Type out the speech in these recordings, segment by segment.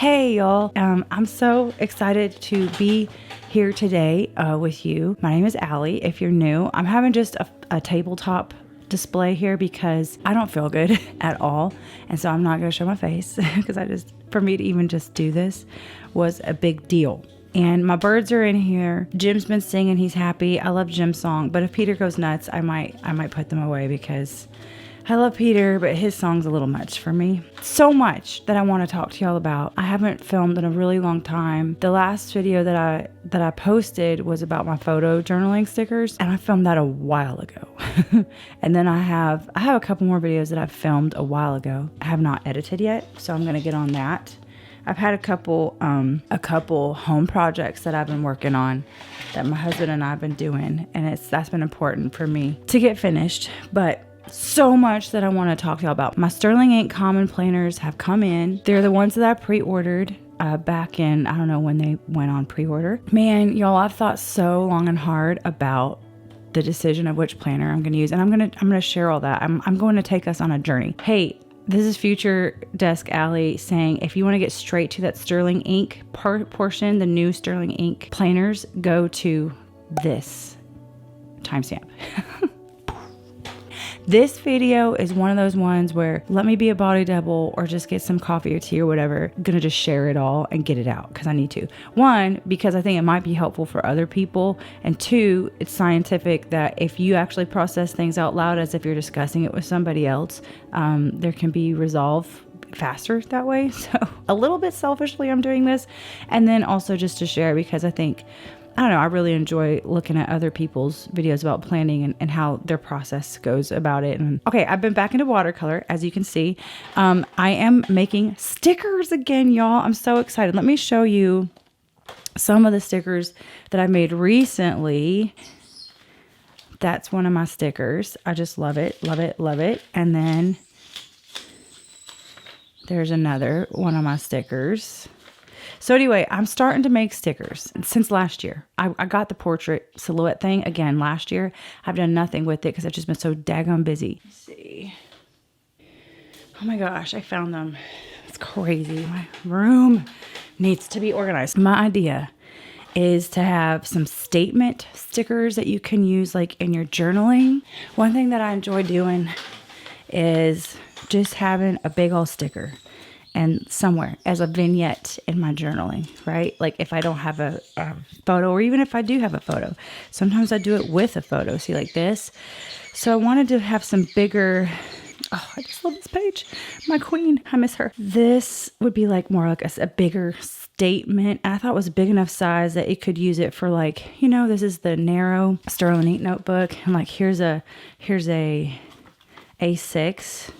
Hey y'all, I'm so excited to be here today with you. My name is Allie. If you're new, I'm having just a tabletop display here because I don't feel good at all, and so I'm not going to show my face because for me to even just do this was a big deal. And my birds are in here. Jim's been singing, he's happy. I love Jim's song, but if Peter goes nuts, I might put them away because I love Peter, but his song's a little much for me. So much that I want to talk to y'all about. I haven't filmed in a really long time. The last video that I posted was about my photo journaling stickers, and I filmed that a while ago. And then I have a couple more videos that I've filmed a while ago. I have not edited yet, so I'm gonna get on that. I've had a couple home projects that I've been working on that my husband and I have been doing, and that's been important for me to get finished. But so much that I want to talk to y'all about. My Sterling Ink Common Planners have come in. They're the ones that I pre-ordered back in, I don't know when they went on pre-order. Man, y'all, I've thought so long and hard about the decision of which planner I'm going to use, and I'm going to share all that. I'm going to take us on a journey. Hey, this is Future Desk Allie saying, if you want to get straight to that Sterling Ink portion, the new Sterling Ink planners, go to this timestamp. This video is one of those ones where let me be a body double or just get some coffee or tea or whatever. I'm gonna just share it all and get it out because I need to. One, because I think it might be helpful for other people. And two, it's scientific that if you actually process things out loud as if you're discussing it with somebody else, there can be resolve faster that way. So a little bit selfishly I'm doing this. And then also just to share because I think, I don't know, I really enjoy looking at other people's videos about planning and how their process goes about it. And okay, I've been back into watercolor, as you can see. I am making stickers again, y'all. I'm so excited. Let me show you some of the stickers that I made recently. That's one of my stickers. I just love it, love it, love it. And then there's another one of my stickers. So anyway, I'm starting to make stickers since last year. I got the portrait silhouette thing again last year. I've done nothing with it because I've just been so daggone busy. Let's see. Oh my gosh, I found them. It's crazy. My room needs to be organized. My idea is to have some statement stickers that you can use like in your journaling. One thing that I enjoy doing is just having a big old sticker and somewhere as a vignette in my journaling, right? Like if I don't have a photo, or even if I do have a photo, sometimes I do it with a photo, see, like this. So I wanted to have some bigger, oh, I just love this page. My queen, I miss her. This would be like more like a bigger statement. And I thought it was a big enough size that it could use it for like, you know, this is the narrow Sterling Ink notebook. And like, here's a A6.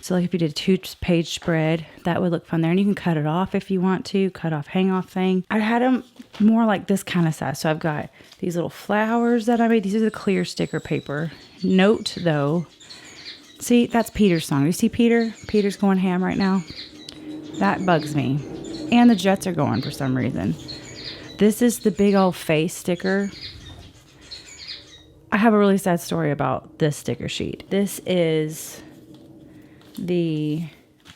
So like if you did a 2-page spread, that would look fun there. And you can cut it off if you want to, cut off hang off thing. I had them more like this kind of size. So I've got these little flowers that I made. These are the clear sticker paper. Note though, see, that's Peter's song. You see Peter? Peter's going ham right now. That bugs me. And the jets are going for some reason. This is the big old face sticker. I have a really sad story about this sticker sheet. This is the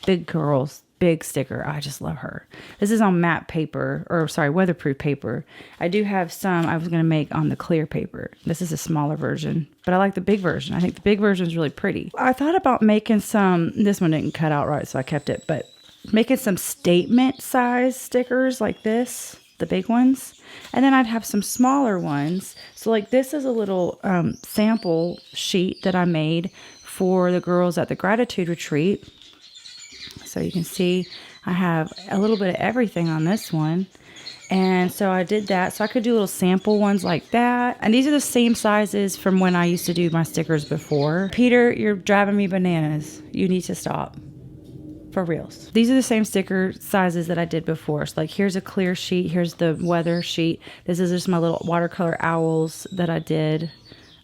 big girl's big sticker. I just love her. This is on matte paper, or sorry, weatherproof paper. I do have some I was going to make on the clear paper. This is a smaller version, but I like the big version. I think the big version is really pretty. I thought about making some, this one didn't cut out right, so I kept it, but making some statement size stickers like this, the big ones. And then I'd have some smaller ones. So like this is a little sample sheet that I made for the girls at the gratitude retreat. So you can see I have a little bit of everything on this one. And so I did that. So I could do little sample ones like that. And these are the same sizes from when I used to do my stickers before. Peter, you're driving me bananas. You need to stop. For reals. These are the same sticker sizes that I did before. So like here's a clear sheet. Here's the weather sheet. This is just my little watercolor owls that I did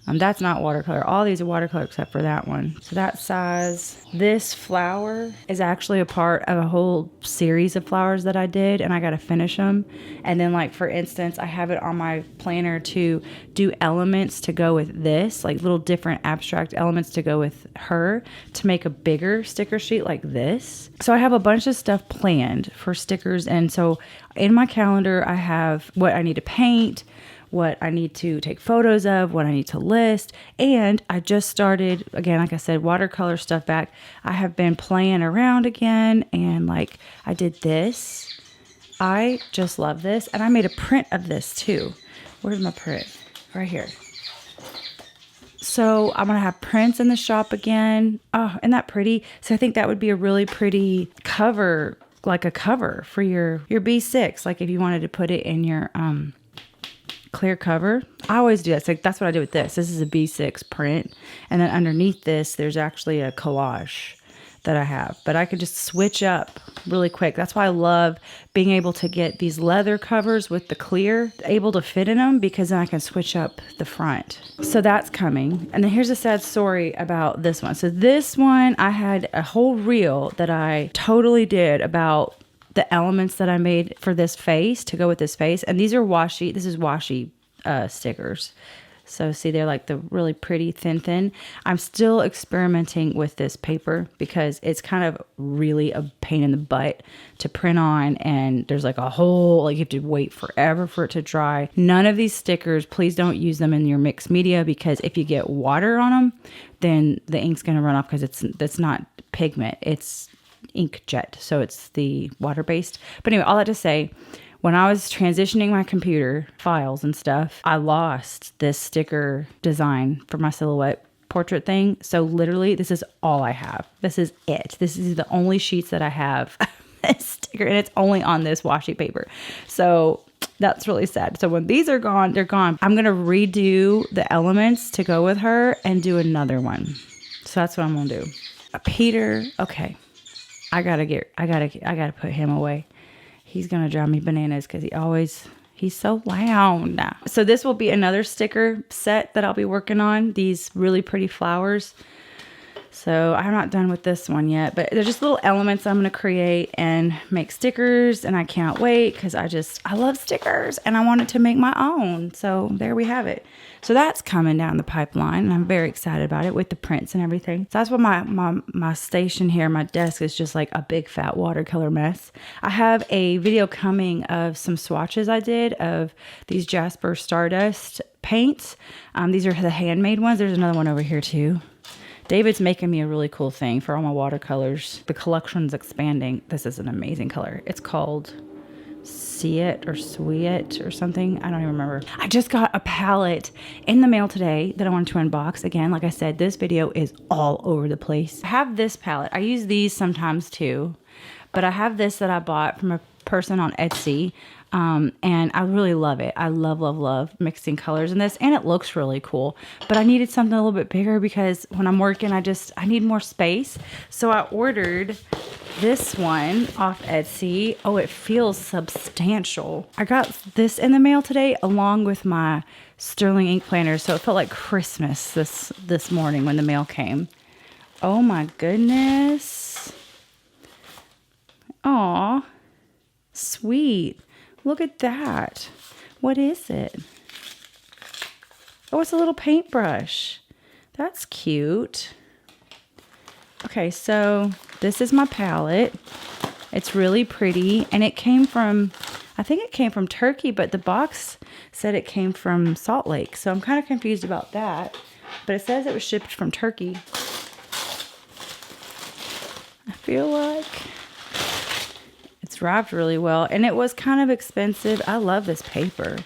That's not watercolor. All these are watercolor except for that one. So that size. This flower is actually a part of a whole series of flowers that I did, and I got to finish them. And then, like, for instance, I have it on my planner to do elements to go with this, like little different abstract elements to go with her to make a bigger sticker sheet like this. So I have a bunch of stuff planned for stickers. And so in my calendar, I have what I need to paint, what I need to take photos of, what I need to list. And I just started, again, like I said, watercolor stuff back. I have been playing around again, and like I did this. I just love this. And I made a print of this too. Where's my print? Right here. So I'm going to have prints in the shop again. Oh, isn't that pretty? So I think that would be a really pretty cover, like a cover for your B6. Like if you wanted to put it in your, clear cover. I always do that. So that's what I do with this. This is a B6 print. And then underneath this, there's actually a collage that I have. But I could just switch up really quick. That's why I love being able to get these leather covers with the clear able to fit in them, because then I can switch up the front. So that's coming. And then here's a sad story about this one. So this one, I had a whole reel that I totally did about the elements that I made for this face to go with this face. And these are washi. This is washi stickers. So see, they're like the really pretty thin. I'm still experimenting with this paper because it's kind of really a pain in the butt to print on. And there's like a whole, like you have to wait forever for it to dry. None of these stickers, please don't use them in your mixed media, because if you get water on them, then the ink's going to run off, because that's not pigment. It's inkjet, so it's the water-based. But anyway, all that to say, when I was transitioning my computer files and stuff, I lost this sticker design for my silhouette portrait thing. So literally, this is all I have. This is it. This is the only sheets that I have this sticker, and it's only on this washi paper. So that's really sad. So when these are gone, they're gone. I'm gonna redo the elements to go with her and do another one. So that's what I'm gonna do. Peter, okay. I gotta put him away. He's gonna drive me bananas because he's so loud. So this will be another sticker set that I'll be working on. These really pretty flowers. So I'm not done with this one yet, but they're just little elements I'm gonna create and make stickers, and I can't wait because I love stickers and I wanted to make my own. So there we have it. So that's coming down the pipeline, and I'm very excited about it with the prints and everything. So that's what my station here, my desk is just like a big fat watercolor mess. I have a video coming of some swatches I did of these Jasper Stardust paints. These are the handmade ones. There's another one over here too. David's making me a really cool thing for all my watercolors. The collection's expanding. This is an amazing color. It's called See It or Sweet or something. I don't even remember. I just got a palette in the mail today that I wanted to unbox. Again, like I said, this video is all over the place. I have this palette. I use these sometimes too, but I have this that I bought from a person on Etsy. And I really love it. I love mixing colors in this, and it looks really cool. But I needed something a little bit bigger because when I'm working, I need more space. So I ordered this one off Etsy. Oh, it feels substantial. I got this in the mail today along with my Sterling ink planner. So it felt like Christmas this morning when the mail came. Oh my goodness. Aw, sweet. Look at that. What is it? Oh, it's a little paintbrush. That's cute. Okay, so this is my palette. It's really pretty, and it came from, I think it came from Turkey, but the box said it came from Salt Lake. So I'm kind of confused about that, but it says it was shipped from Turkey. I feel like it's wrapped really well, and it was kind of expensive. I love this paper.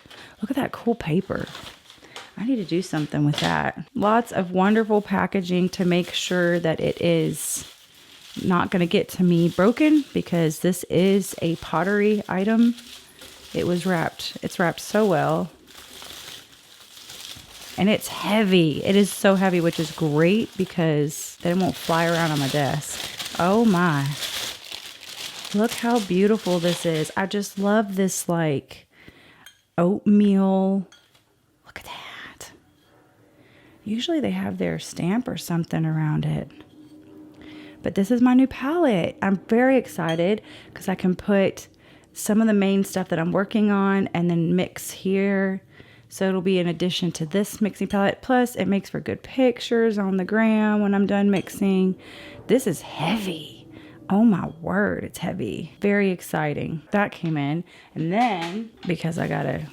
Look at that cool paper. I need to do something with that. Lots of wonderful packaging to make sure that it is not going to get to me broken, because this is a pottery item. It was wrapped. It's wrapped so well. And it's heavy. It is so heavy, which is great because then it won't fly around on my desk. Oh my. Look how beautiful this is. I just love this like oatmeal. Look at that. Usually they have their stamp or something around it. But this is my new palette. I'm very excited because I can put some of the main stuff that I'm working on and then mix here. So it'll be in addition to this mixing palette. Plus it makes for good pictures on the gram when I'm done mixing. This is heavy. Oh my word, it's heavy. Very exciting. That came in. And then, because I gotta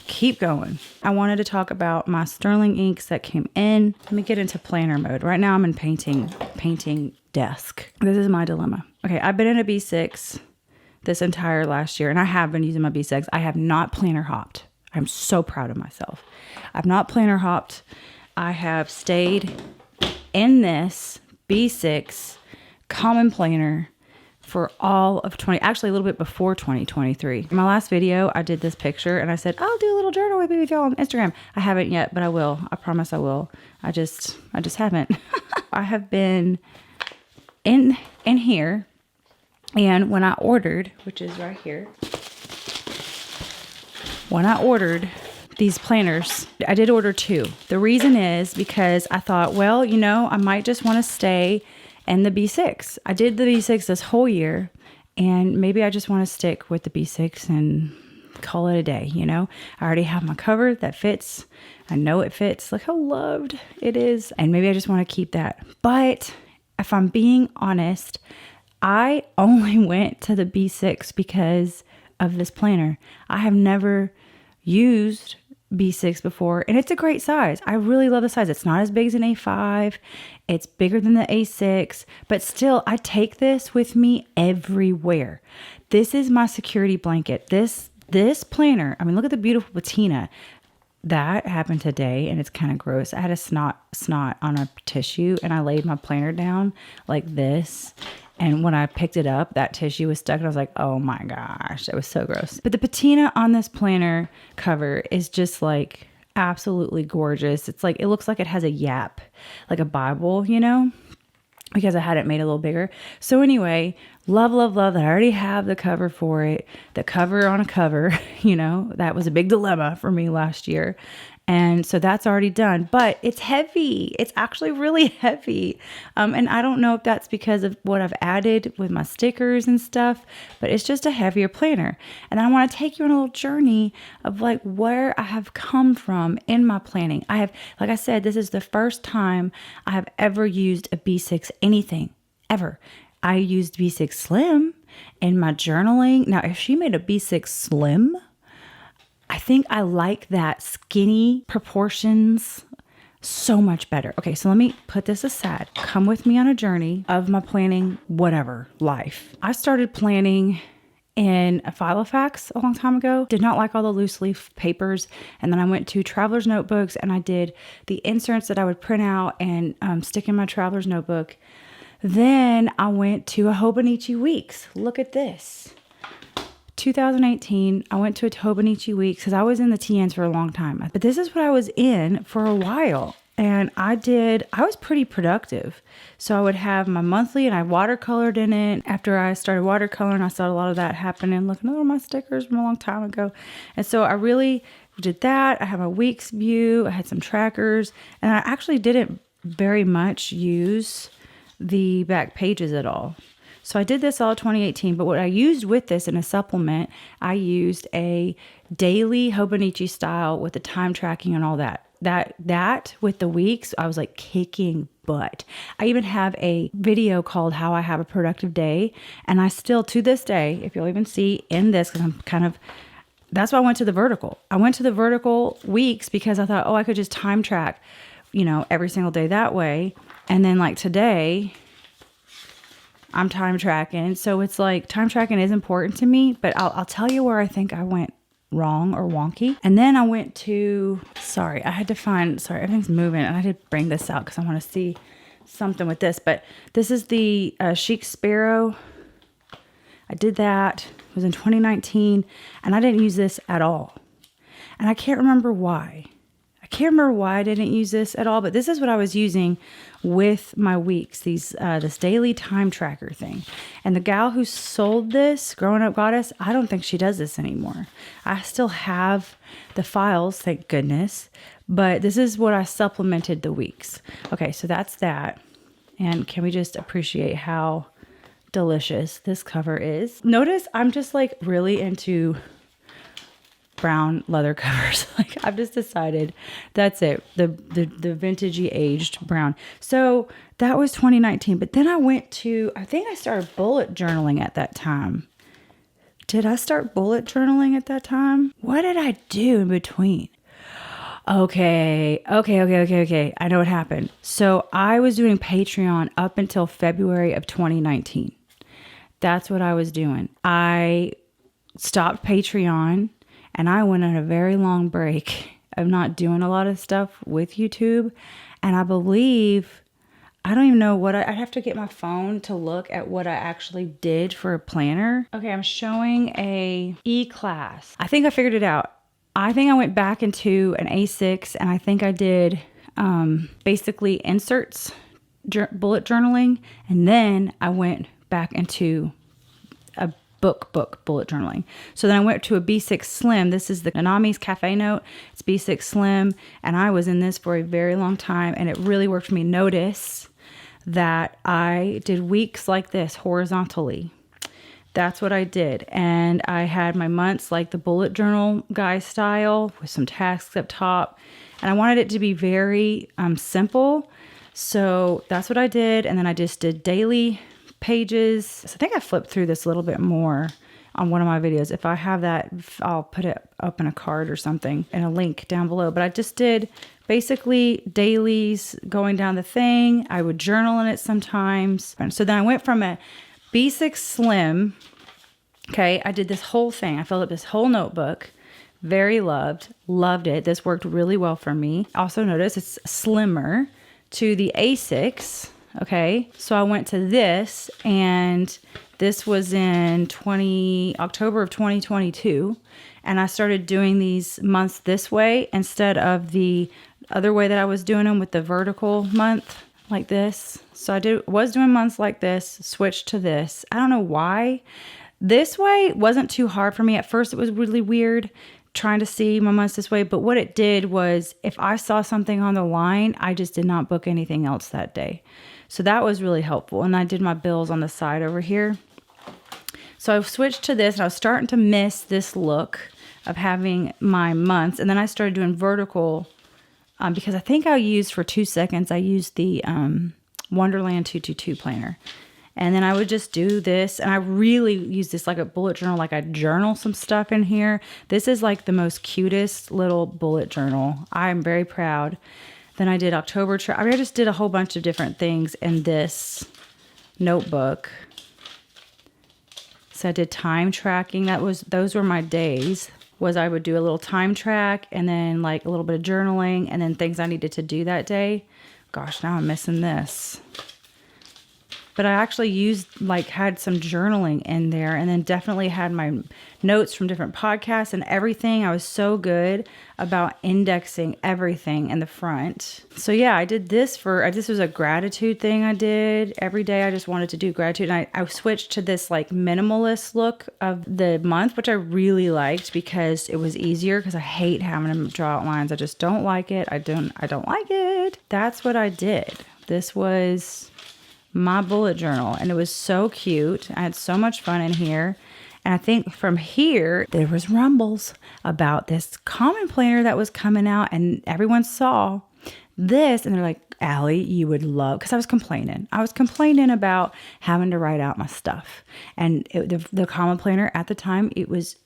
keep going, I wanted to talk about my sterling inks that came in. Let me get into planner mode. Right now I'm in painting desk. This is my dilemma. Okay, I've been in a B6 this entire last year, and I have been using my B6. I have not planner hopped. I'm so proud of myself. I've not planner hopped. I have stayed in this B6 common planner for all of actually a little bit before 2023. In my last video, I did this picture and I said, I'll do a little journal with y'all on Instagram. I haven't yet, but I will. I promise I will. I just haven't. I have been in here, and when I ordered, which is right here, when I ordered these planners, I did order 2. The reason is because I thought, well, you know, I might just want to stay in the B6. I did the B6 this whole year, and maybe I just want to stick with the B6 and call it a day, you know? I already have my cover that fits. I know it fits. Look how loved it is. And maybe I just want to keep that. But if I'm being honest, I only went to the B6 because of this planner. I have never used B6 before, and it's a great size. I really love the size. It's not as big as an A5. It's bigger than the A6, but still, I take this with me everywhere. This is my security blanket. This planner, I mean, look at the beautiful patina. That happened today, and it's kind of gross. I had a snot on a tissue, and I laid my planner down like this. And when I picked it up, that tissue was stuck, and I was like, oh my gosh, that was so gross. But the patina on this planner cover is just like absolutely gorgeous. It's like, it looks like it has a yap, like a Bible, you know, because I had it made a little bigger. So anyway, love, love, love that I already have the cover for it. The cover on a cover, you know, that was a big dilemma for me last year. And so that's already done, but it's heavy. It's actually really heavy. And I don't know if that's because of what I've added with my stickers and stuff, but it's just a heavier planner. And I want to take you on a little journey of like where I have come from in my planning. I have, like I said, this is the first time I have ever used a B6 anything, ever. I used B6 Slim in my journaling. Now, if she made a B6 Slim, I think I like that skinny proportions so much better. Okay, so let me put this aside. Come with me on a journey of my planning, whatever, life. I started planning in a Filofax a long time ago. Did not like all the loose leaf papers. And then I went to Traveler's Notebooks, and I did the inserts that I would print out and stick in my Traveler's Notebook. Then I went to a Hobonichi Weeks. Look at this. 2018, I went to a Hobonichi Weeks because I was in the TNs for a long time. But this is what I was in for a while. And I was pretty productive. So I would have my monthly, and I watercolored in it. After I started watercoloring, I saw a lot of that happening. Looking at all my stickers from a long time ago. And so I really did that. I have a week's view. I had some trackers. And I actually didn't very much use the back pages at all. So I did this all 2018, but what I used with this in a supplement, I used a daily Hobonichi style with the time tracking and all that. That with the weeks, I was like kicking butt. I even have a video called How I Have a Productive Day. And I still, to this day, if you'll even see in this, because that's why I went to the vertical. I went to the vertical weeks because I thought, oh, I could just time track, you know, every single day that way. And then like today, I'm time tracking. So it's like time tracking is important to me, but I'll tell you where I think I went wrong or wonky. And then I went to, everything's moving, and I did bring this out because I want to see something with this, but this is the Chic Sparrow. I did that. It was in 2019, and I didn't use this at all. And I can't remember why. I can't remember why I didn't use this at all, but this is what I was using with my weeks, this daily time tracker thing. And the gal who sold this, Growing Up Goddess, I don't think she does this anymore. I still have the files, thank goodness, but this is what I supplemented the weeks. Okay, so that's that. And can we just appreciate how delicious this cover is? Notice I'm just like really into brown leather covers. Like I've just decided that's it. The vintagey aged brown. So that was 2019. But then I think I started bullet journaling at that time. Did I start bullet journaling at that time? What did I do in between? Okay. I know what happened. So I was doing Patreon up until February of 2019. That's what I was doing. I stopped Patreon and I went on a very long break of not doing a lot of stuff with YouTube. And I believe, I don't even know what I'd have to get my phone to look at what I actually did for a planner. Okay, I'm showing a E-class. I think I figured it out. I think I went back into an A6 and I think I did basically inserts, bullet journaling. And then I went back into a book bullet journaling. So then I went to a B6 Slim. This is the Nanami's Cafe Note. It's B6 Slim. And I was in this for a very long time and it really worked for me. Notice that I did weeks like this horizontally. That's what I did. And I had my months like the bullet journal guy style with some tasks up top. And I wanted it to be very simple. So that's what I did. And then I just did daily pages. So I think I flipped through this a little bit more on one of my videos. If I have that, I'll put it up in a card or something and a link down below. But I just did basically dailies going down the thing. I would journal in it sometimes. And so then I went from a B6 Slim. Okay, I did this whole thing. I filled up this whole notebook. Very loved it. This worked really well for me. Also notice it's slimmer to the A6. Okay, so I went to this and this was in October of 2022. And I started doing these months this way instead of the other way that I was doing them with the vertical month like this. So I was doing months like this, switched to this. I don't know why. This way wasn't too hard for me. At first it was really weird trying to see my months this way. But what it did was if I saw something on the line, I just did not book anything else that day. So that was really helpful. And I did my bills on the side over here. So I switched to this and I was starting to miss this look of having my months. And then I started doing vertical because I think I used for 2 seconds, I used the Wonderland 222 planner. And then I would just do this. And I really use this like a bullet journal, like I journal some stuff in here. This is like the most cutest little bullet journal. I'm very proud. Then I did October. I just did a whole bunch of different things in this notebook. So I did time tracking. Those were my days. I would do a little time track and then like a little bit of journaling and then things I needed to do that day. Gosh, now I'm missing this. But I actually had some journaling in there and then definitely had my notes from different podcasts and everything. I was so good about indexing everything in the front. So yeah, I did this this was a gratitude thing I did. Every day I just wanted to do gratitude. And I switched to this like minimalist look of the month, which I really liked because it was easier because I hate having to draw outlines. I just don't like it. I don't like it. That's what I did. This was my bullet journal and it was so cute. I had so much fun in here. And I think from here, there was rumbles about this common planner that was coming out and everyone saw this and they're like, Allie, you would love, because I was complaining. I was complaining about having to write out my stuff. And the common planner at the time, it was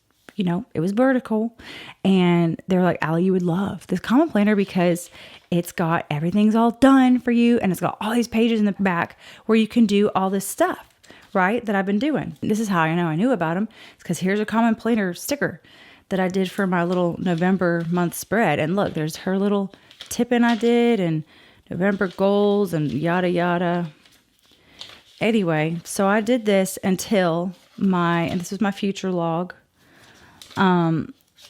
vertical. And they were like, Allie, you would love this common planner because it's got everything's all done for you. And it's got all these pages in the back where you can do all this stuff, right, that I've been doing. This is how I know I knew about them. It's because here's a common planner sticker that I did for my little November month spread. And look, there's her little tipping I did and November goals and yada, yada. Anyway, so I did this until and this was my future log.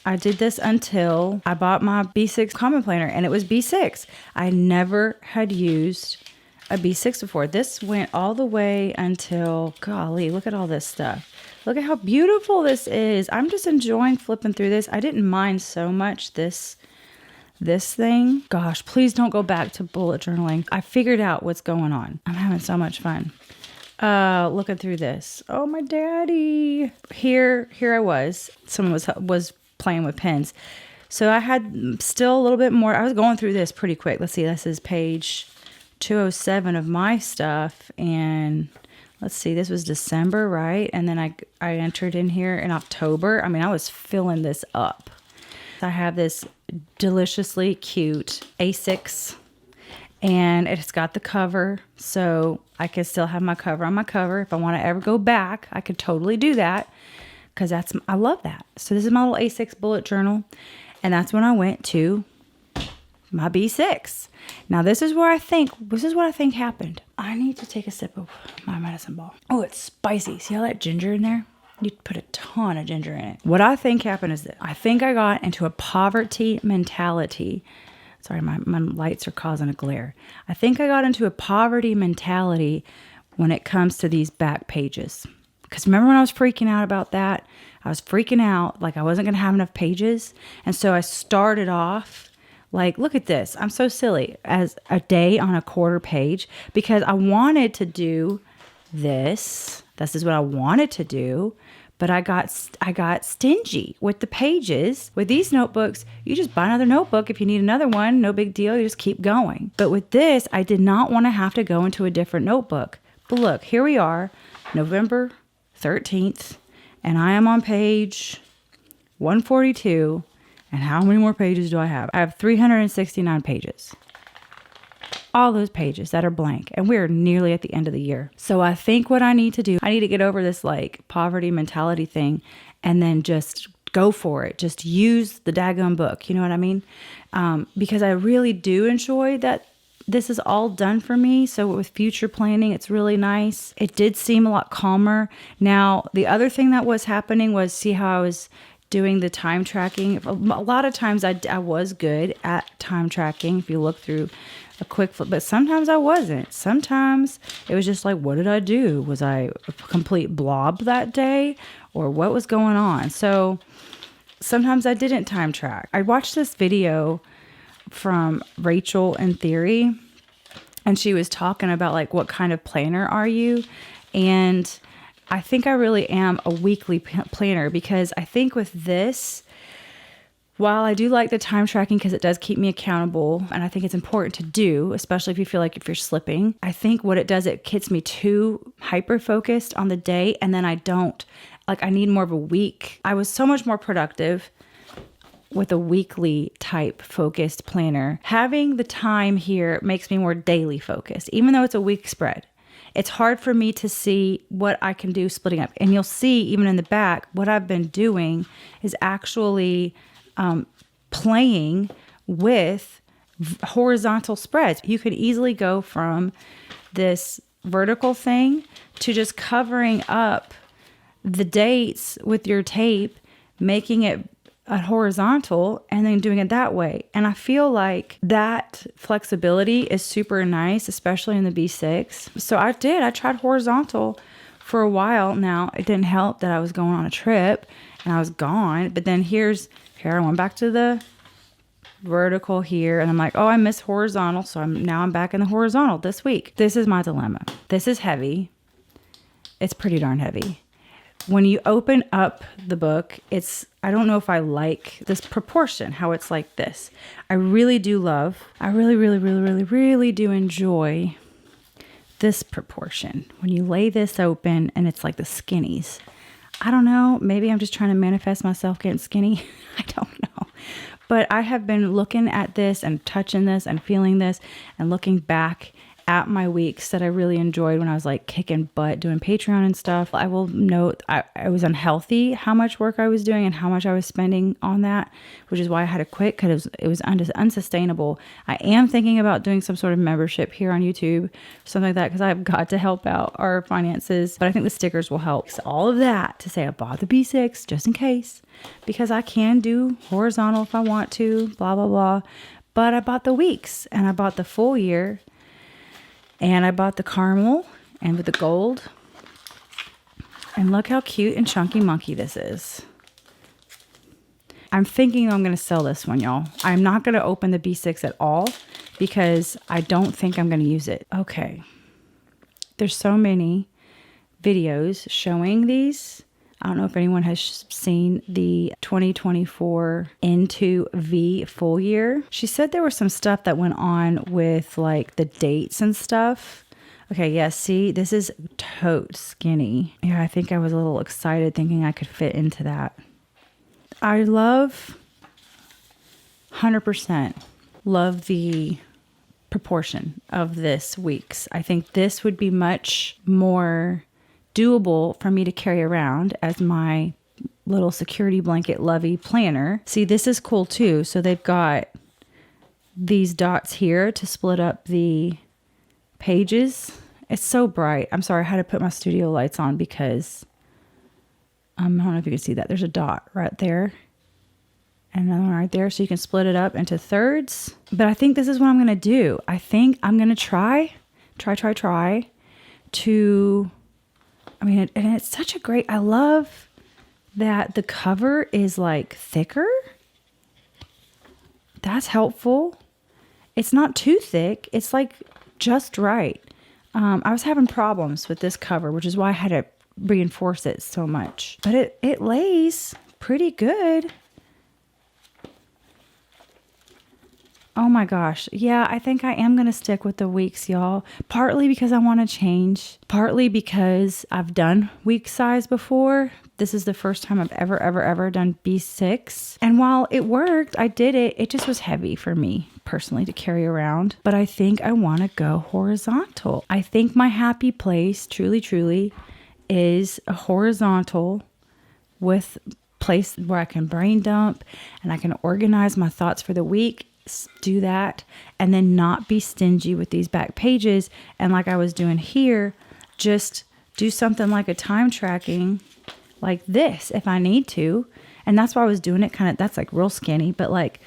I did this until I bought my B6 common planner, and it was B6. I never had used a B6 before. This went all the way until, golly, look at all this stuff. Look at how beautiful this is. I'm just enjoying flipping through this. I didn't mind so much this thing. Gosh, please don't go back to bullet journaling. I figured out what's going on. I'm having so much fun. Looking through this. Oh, my daddy. Here I was. Someone was playing with pens. So I had still a little bit more. I was going through this pretty quick. Let's see. This is page 207 of my stuff. And let's see. This was December, right? And then I entered in here in October. I mean, I was filling this up. I have this deliciously cute A6, and it's got the cover, so I can still have my cover on my cover. If I want to ever go back, I could totally do that, because I love that. So this is my little A6 bullet journal, and that's when I went to my B6. Now this is what I think happened. I need to take a sip of my medicine ball. Oh, it's spicy. See all that ginger in there? You put a ton of ginger in it. What I think happened is this. I think I got into a poverty mentality. Sorry, my lights are causing a glare. I think I got into a poverty mentality when it comes to these back pages. Because remember when I was freaking out about that? I was freaking out like I wasn't going to have enough pages. And so I started off like, look at this. I'm so silly. As a day on a quarter page. Because I wanted to do this. This is what I wanted to do. But I got stingy with the pages. With these notebooks, you just buy another notebook if you need another one. No big deal. You just keep going. But with this, I did not want to have to go into a different notebook. But look, here we are, November 13th, and I am on page 142. And how many more pages do I have? I have 369 pages. All those pages that are blank, and we're nearly at the end of the year. So I think what I need to do, I need to get over this like poverty mentality thing, and then just go for it. Just use the daggone book. You know what I mean? Because I really do enjoy that this is all done for me. So with future planning, it's really nice. It did seem a lot calmer. Now, the other thing that was happening was, see how I was doing the time tracking. A lot of times I was good at time tracking. If you look through a quick flip, but sometimes I wasn't. Sometimes it was just like, what did I do? Was I a complete blob that day, or what was going on? So sometimes I didn't time track. I watched this video from Rachelle in Theory, and she was talking about like, what kind of planner are you? And I think I really am a weekly planner, because I think with this, while I do like the time tracking because it does keep me accountable, and I think it's important to do, especially if you feel like if you're slipping, I think what it does, it gets me too hyper-focused on the day, and then I need more of a week. I was so much more productive with a weekly type focused planner. Having the time here makes me more daily focused, even though it's a week spread. It's hard for me to see what I can do splitting up. And you'll see even in the back, what I've been doing is actually playing with horizontal spreads. You could easily go from this vertical thing to just covering up the dates with your tape, making it a horizontal, and then doing it that way. And I feel like that flexibility is super nice, especially in the B6. So I tried horizontal for a while. Now, it didn't help that I was going on a trip and I was gone. But then here I went back to the vertical here, and I'm like, oh, I miss horizontal. So I'm back in the horizontal this week. This is my dilemma. This is heavy. It's pretty darn heavy. When you open up the book, I don't know if I like this proportion, how it's like this. I really do really do enjoy this proportion. When you lay this open and it's like the skinnies. I don't know, maybe I'm just trying to manifest myself getting skinny. I don't know. But I have been looking at this and touching this and feeling this and looking back at my weeks that I really enjoyed when I was like kicking butt doing Patreon and stuff. I will note I was unhealthy how much work I was doing and how much I was spending on that, which is why I had to quit, because it was unsustainable. I am thinking about doing some sort of membership here on YouTube, something like that, because I've got to help out our finances. But I think the stickers will help. So all of that to say I bought the B6 just in case, because I can do horizontal if I want to, blah, blah, blah. But I bought the weeks, and I bought the full year, and I bought the caramel and with the gold. And look how cute and chunky monkey this is. I'm thinking I'm going to sell this one, y'all. I'm not going to open the B6 at all because I don't think I'm going to use it. Okay. There's so many videos showing these. I don't know if anyone has seen the 2024 Into V full year. She said there was some stuff that went on with like the dates and stuff. Okay, yeah, see, this is tote skinny. Yeah, I think I was a little excited thinking I could fit into that. I love, 100%, love the proportion of this weeks. I think this would be much more doable for me to carry around as my little security blanket lovey planner. See, this is cool too. So they've got these dots here to split up the pages. It's so bright. I'm sorry, I had to put my studio lights on because I don't know if you can see that. There's a dot right there and another one right there. So you can split it up into thirds. But I think this is what I'm going to do. I think I'm going to try to... I mean, and it's such a great, I love that the cover is like thicker. That's helpful. It's not too thick. It's like just right. I was having problems with this cover, which is why I had to reinforce it so much. But it lays pretty good. Oh my gosh. Yeah, I think I am going to stick with the weeks, y'all. Partly because I want to change. Partly because I've done week size before. This is the first time I've ever done B6. And while it worked, I did it. It just was heavy for me personally to carry around. But I think I want to go horizontal. I think my happy place, truly, is a horizontal with place where I can brain dump and I can organize my thoughts for the week. Do that and then not be stingy with these back pages, and like I was doing here, just do something like a time tracking like this if I need to. And that's why I was doing it kind of, that's like real skinny, but like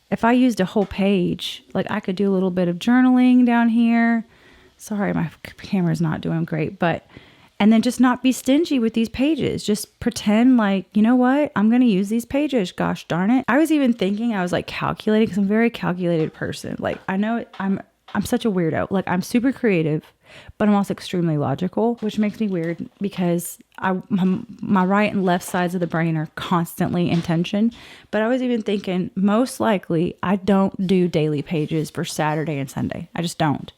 if I used a whole page, like I could do a little bit of journaling down here. Sorry, my camera's not doing great, but and then just not be stingy with these pages. Just pretend like, you know what? I'm going to use these pages. Gosh darn it. I was even thinking, I was like calculating, because I'm a very calculated person. Like I know I'm such a weirdo. Like I'm super creative, but I'm also extremely logical, which makes me weird because my right and left sides of the brain are constantly in tension. But I was even thinking, most likely I don't do daily pages for Saturday and Sunday. I just don't.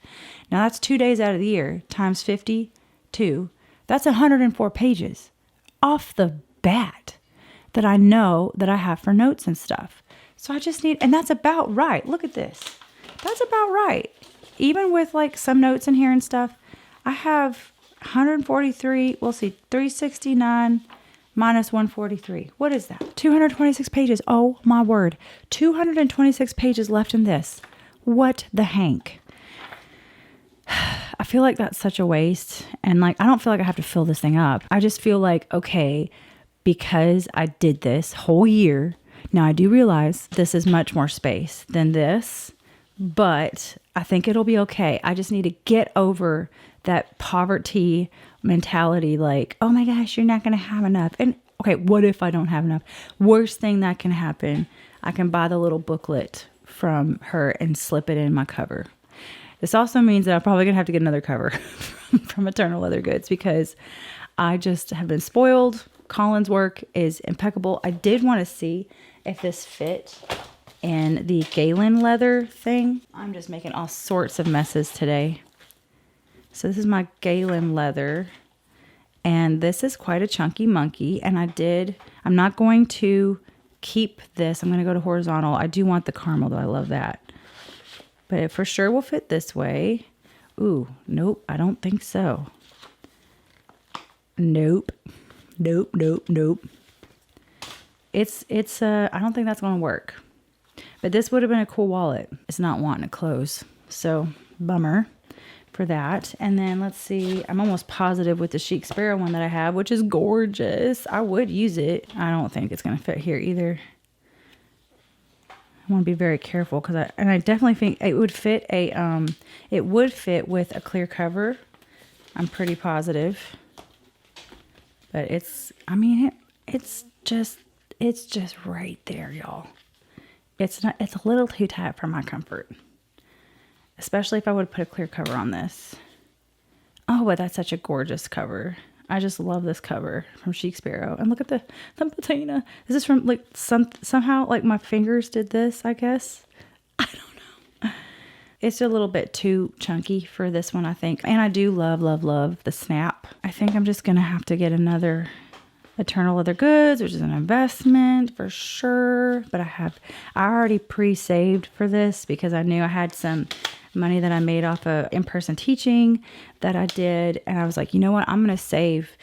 Now that's 2 days out of the year times 52. That's 104 pages off the bat that I know that I have for notes and stuff. So I just need, and that's about right. Look at this. That's about right. Even with like some notes in here and stuff, I have 143, we'll see, 369 minus 143. What is that? 226 pages. Oh my word. 226 pages left in this. What the hank? I feel like that's such a waste. And like, I don't feel like I have to fill this thing up. I just feel like, okay, because I did this whole year. Now I do realize this is much more space than this, but I think it'll be okay. I just need to get over that poverty mentality. Like, oh my gosh, you're not going to have enough. And okay, what if I don't have enough? Worst thing that can happen, I can buy the little booklet from her and slip it in my cover. This also means that I'm probably going to have to get another cover from Eternal Leather Goods because I just have been spoiled. Colin's work is impeccable. I did want to see if this fit in the Galen leather thing. I'm just making all sorts of messes today. So this is my Galen leather. And this is quite a chunky monkey. And I'm not going to keep this. I'm going to go to horizontal. I do want the caramel though. I love that. But it for sure will fit this way. Ooh, nope, I don't think so. Nope. Nope, nope, nope. It's I don't think that's going to work. But this would have been a cool wallet. It's not wanting to close. So, bummer for that. And then let's see. I'm almost positive with the Chic Sparrow one that I have, which is gorgeous. I would use it. I don't think it's going to fit here either. I want to be very careful because I definitely think it would fit it would fit with a clear cover. I'm pretty positive. But it's just right there, y'all. It's a little too tight for my comfort. Especially if I would put a clear cover on this. Oh, but that's such a gorgeous cover. I just love this cover from Chic Sparrow. And look at the patina. This is from like somehow like my fingers did this, I guess. I don't know. It's a little bit too chunky for this one, I think. And I do love, love, love the snap. I think I'm just going to have to get another Eternal Leather Goods, which is an investment for sure. But I already pre-saved for this because I knew I had some money that I made off of in-person teaching that I did. And I was like, you know what? I'm going to save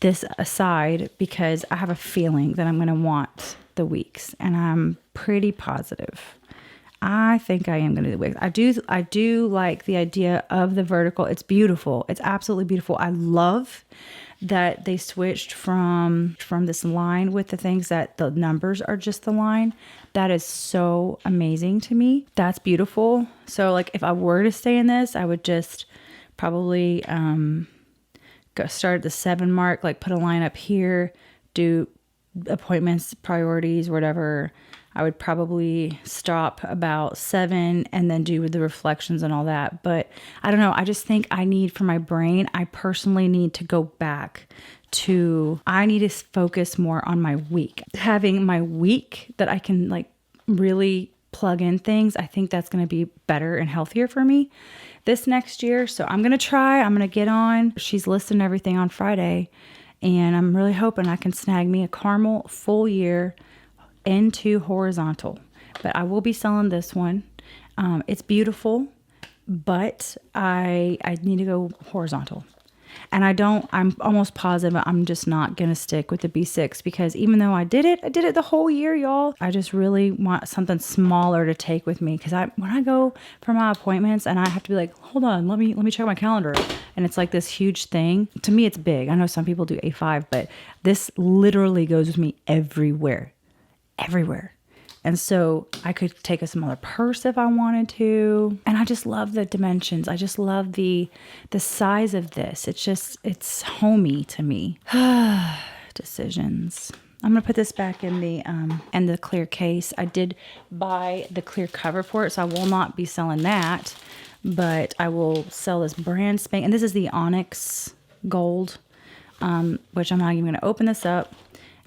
this aside because I have a feeling that I'm going to want the weeks. And I'm pretty positive. I think I am going to do the wigs. I do like the idea of the vertical. It's beautiful. It's absolutely beautiful. I love that they switched from this line with the things that the numbers are just the line. That is so amazing to me. That's beautiful. So like if I were to stay in this, I would just probably go start at the 7 mark, like put a line up here, do appointments, priorities, whatever. I would probably stop about 7 and then do the reflections and all that. But I don't know. I just think I need for my brain, I personally need to go back to, I need to focus more on my week. Having my week that I can like really plug in things. I think that's going to be better and healthier for me this next year. So I'm going to get on. She's listing everything on Friday. And I'm really hoping I can snag me a caramel full year into horizontal, but I will be selling this one. It's beautiful, but I need to go horizontal. And I'm almost positive I'm just not going to stick with the B6 because even though I did it the whole year, y'all. I just really want something smaller to take with me because when I go for my appointments and I have to be like, hold on, let me check my calendar. And it's like this huge thing. To me, it's big. I know some people do A5, but this literally goes with me everywhere. And so I could take a smaller purse if I wanted to. And I just love the dimensions. I just love the size of this. It's homey to me. Decisions. I'm going to put this back in the clear case. I did buy the clear cover for it, so I will not be selling that, but I will sell this brand spank. And this is the Onyx Gold, which I'm not even going to open this up.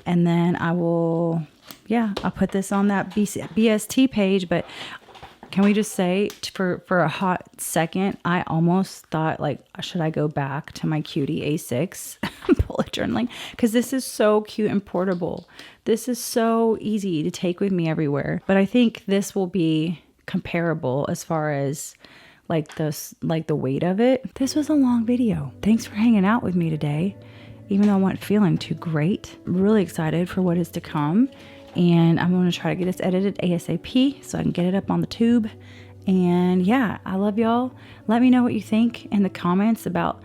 And then I'll put this on that BST page. But can we just say for a hot second, I almost thought like, should I go back to my Cutie A6 bullet journaling? Because this is so cute and portable. This is so easy to take with me everywhere. But I think this will be comparable as far as like the weight of it. This was a long video. Thanks for hanging out with me today. Even though I wasn't feeling too great, I'm really excited for what is to come. And I'm going to try to get this edited ASAP so I can get it up on the tube. And yeah, I love y'all. Let me know what you think in the comments about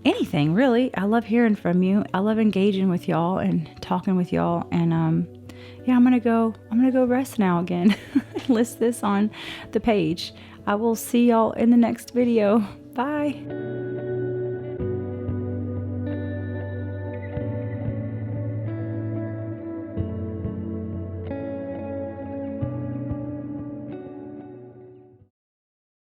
anything, really. I love hearing from you. I love engaging with y'all and talking with y'all. And yeah, I'm gonna go rest now again. List this on the page. I will see y'all in the next video. Bye.